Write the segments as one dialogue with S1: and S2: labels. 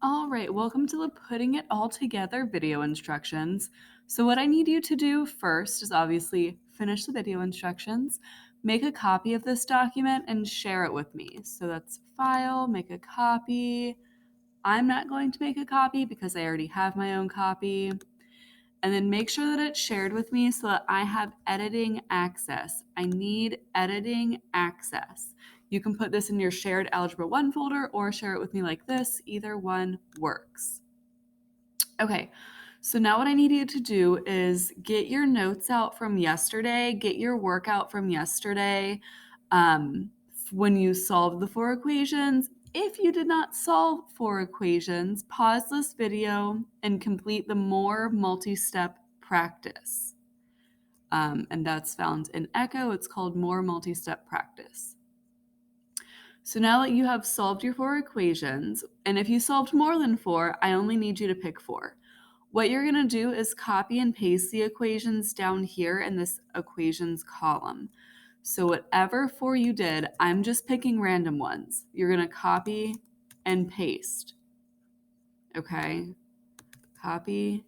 S1: All right, welcome to the Putting It All Together video instructions. So what I need you to do first is obviously finish the video instructions, make a copy of this document, and share it with me. So that's File, make a copy. I'm not going to make a copy because I already have my own copy. And then make sure that it's shared with me so that I have editing access. I need editing access. You can put this in your shared Algebra 1 folder or share it with me like this. Either one works. Okay, so now what I need you to do is get your notes out from yesterday, get your work out from yesterday when you solved the 4 equations. If you did not solve 4 equations, pause this video and complete the more multi-step practice. And that's found in Echo. It's called More Multi-Step Practice. So now that you have solved your 4 equations, and if you solved more than 4, I only need you to pick 4. What you're going to do is copy and paste the equations down here in this equations column. So whatever 4 you did, I'm just picking random ones. You're going to copy and paste. Okay? Copy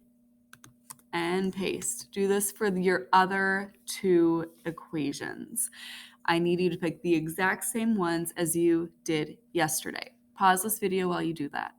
S1: and paste. Do this for your other 2 equations. I need you to pick the exact same ones as you did yesterday. Pause this video while you do that.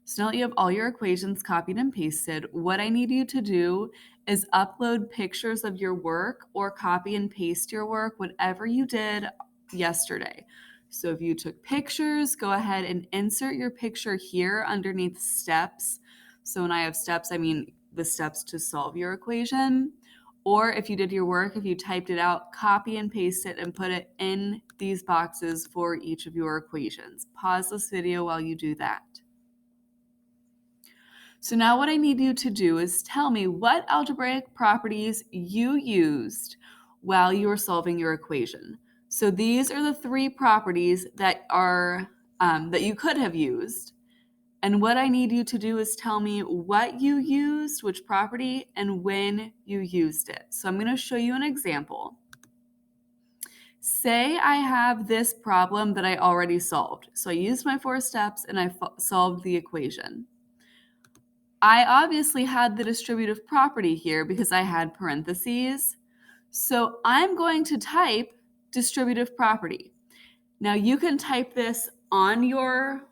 S1: So now that you have all your equations copied and pasted, what I need you to do is upload pictures of your work or copy and paste your work, whatever you did yesterday. So if you took pictures, go ahead and insert your picture here underneath steps. So when I have steps, I mean the steps to solve your equation. Or if you did your work, if you typed it out, copy and paste it and put it in these boxes for each of your equations. Pause this video while you do that. So now what I need you to do is tell me what algebraic properties you used while you were solving your equation. So these are the 3 properties that are that you could have used. And what I need you to do is tell me what you used, which property, and when you used it. So I'm going to show you an example. Say I have this problem that I already solved. So I used my 4 steps and I solved the equation. I obviously had the distributive property here because I had parentheses. So I'm going to type distributive property. Now you can type this on your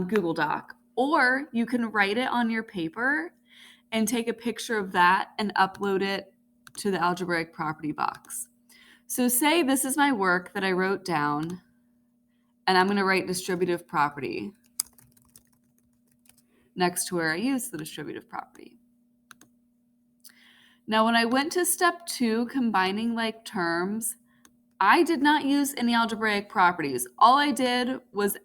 S1: Google Doc, or you can write it on your paper and take a picture of that and upload it to the algebraic property box. So say this is my work that I wrote down, and I'm going to write distributive property next to where I use the distributive property. Now, when I went to step 2, combining like terms, I did not use any algebraic properties. All I did was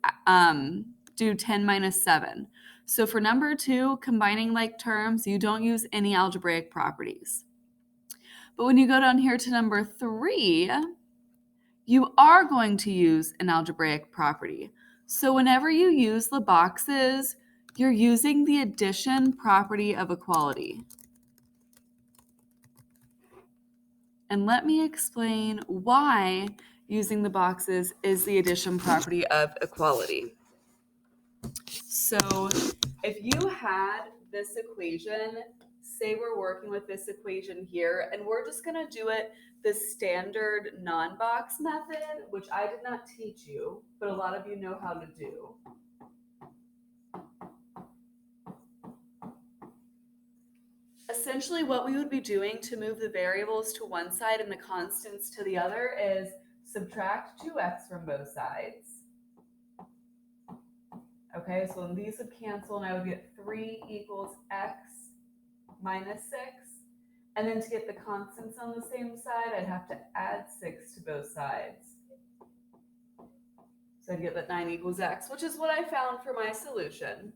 S1: do 10 minus 7. So for number 2, combining like terms, you don't use any algebraic properties. But when you go down here to number 3, you are going to use an algebraic property. So whenever you use the boxes, you're using the addition property of equality. And let me explain why using the boxes is the addition property of equality. So if you had this equation, say we're working with this equation here, and we're just going to do it the standard non-box method, which I did not teach you, but a lot of you know how to do. Essentially, what we would be doing to move the variables to one side and the constants to the other is subtract 2x from both sides. Okay, so then these would cancel, and I would get 3 equals x minus 6. And then to get the constants on the same side, I'd have to add 6 to both sides. So I'd get that 9 equals x, which is what I found for my solution.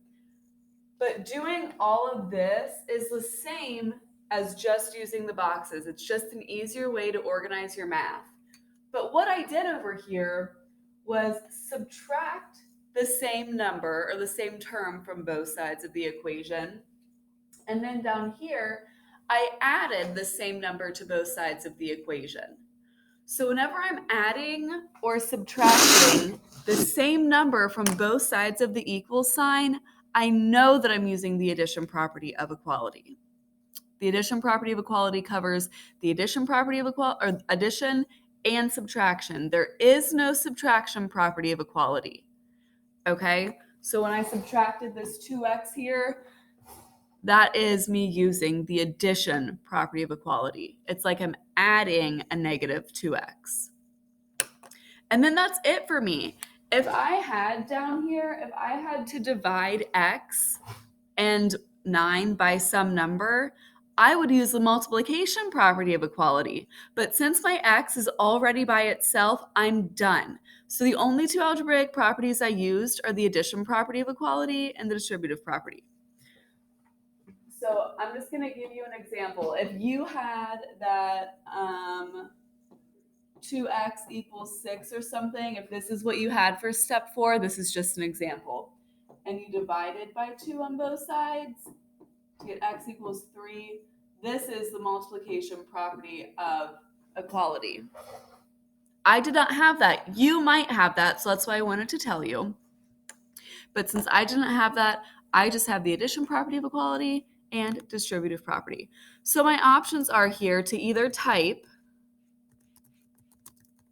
S1: But doing all of this is the same as just using the boxes. It's just an easier way to organize your math. But what I did over here was subtract the same number or the same term from both sides of the equation. And then down here, I added the same number to both sides of the equation. So whenever I'm adding or subtracting the same number from both sides of the equal sign, I know that I'm using the addition property of equality. The addition property of equality covers the addition property of equality, or addition and subtraction. There is no subtraction property of equality. Okay? So when I subtracted this 2x here, that is me using the addition property of equality. It's like I'm adding a negative 2x. And then that's it for me. If I had down here, if I had to divide x and 9 by some number, I would use the multiplication property of equality. But since my x is already by itself, I'm done. So the only two algebraic properties I used are the addition property of equality and the distributive property. So I'm just going to give you an example. If you had that 2x equals 6 or something, if this is what you had for step 4, this is just an example. And you divided by 2 on both sides to get x equals 3. This is the multiplication property of equality. I did not have that. You might have that, so that's why I wanted to tell you. But since I didn't have that, I just have the addition property of equality and distributive property. So my options are here to either type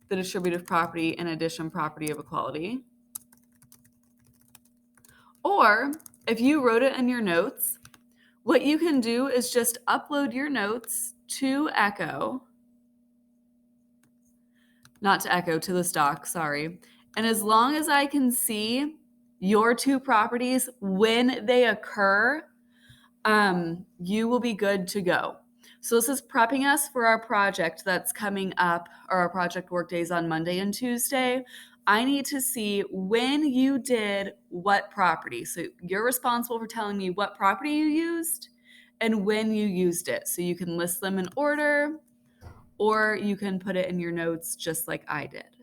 S1: the distributive property and addition property of equality, or if you wrote it in your notes, what you can do is just upload your notes to Echo, not to Echo, to the stock, sorry. And as long as I can see your two properties when they occur, you will be good to go. So this is prepping us for our project that's coming up, or our project work days on Monday and Tuesday. I need to see when you did what property. So you're responsible for telling me what property you used and when you used it. So you can list them in order, or you can put it in your notes just like I did.